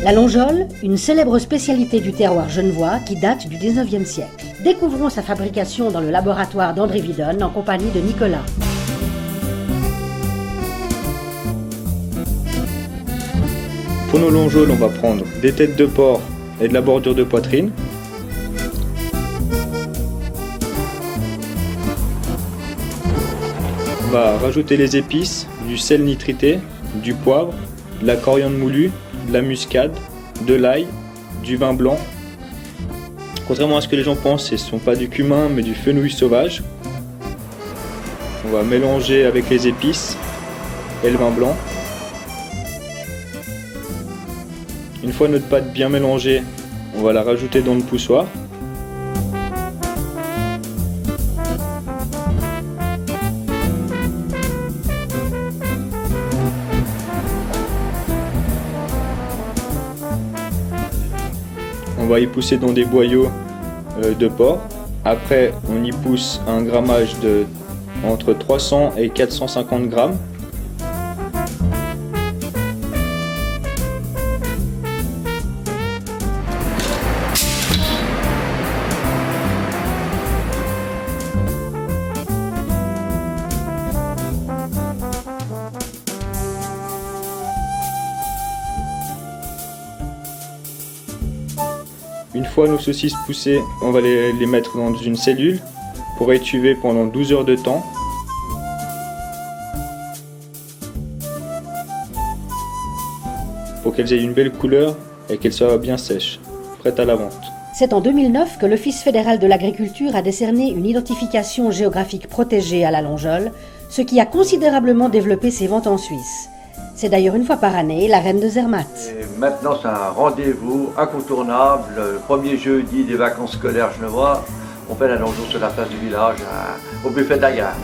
La longeole, une célèbre spécialité du terroir genevois qui date du 19e siècle. Découvrons sa fabrication dans le laboratoire d'André Vidonne en compagnie de Nicolas. Pour nos longeoles, on va prendre des têtes de porc et de la bordure de poitrine. On va rajouter les épices, du sel nitrité, du poivre, de la coriandre moulue, de la muscade, de l'ail, du vin blanc. Contrairement à ce que les gens pensent, ce ne sont pas du cumin mais du fenouil sauvage. On va mélanger avec les épices et le vin blanc. Une fois notre pâte bien mélangée, on va la rajouter dans le poussoir. On va y pousser dans des boyaux de porc. Après, on y pousse un grammage de entre 300 et 450 grammes. Une fois nos saucisses poussées, on va les mettre dans une cellule pour étuver pendant 12 heures de temps. Pour qu'elles aient une belle couleur et qu'elles soient bien sèches, prêtes à la vente. C'est en 2009 que l'Office fédéral de l'agriculture a décerné une identification géographique protégée à la longeole, ce qui a considérablement développé ses ventes en Suisse. C'est d'ailleurs une fois par année la reine de Zermatt. Et maintenant, c'est un rendez-vous incontournable. Le premier jeudi des vacances scolaires genevois, on fait la longeole sur la place du village, au buffet de la gare.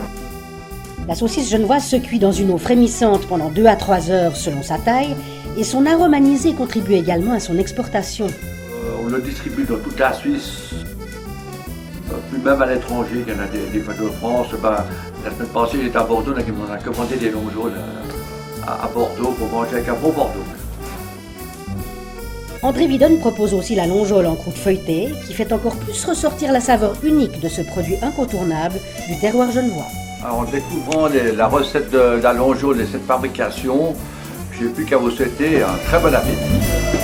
La saucisse genevoise se cuit dans une eau frémissante pendant 2 à 3 heures selon sa taille et son arôme anisé contribue également à son exportation. On le distribue dans toute la Suisse, puis même à l'étranger. Il y en a des fois de France. La semaine passée, j'étais à Bordeaux, on a commandé des longeoles à Bordeaux pour manger avec un bon Bordeaux. André Vidonne propose aussi la longeole en croûte feuilletée qui fait encore plus ressortir la saveur unique de ce produit incontournable du terroir genevois. Alors, en découvrant la recette de la longeole et cette fabrication, j'ai plus qu'à vous souhaiter un très bon appétit.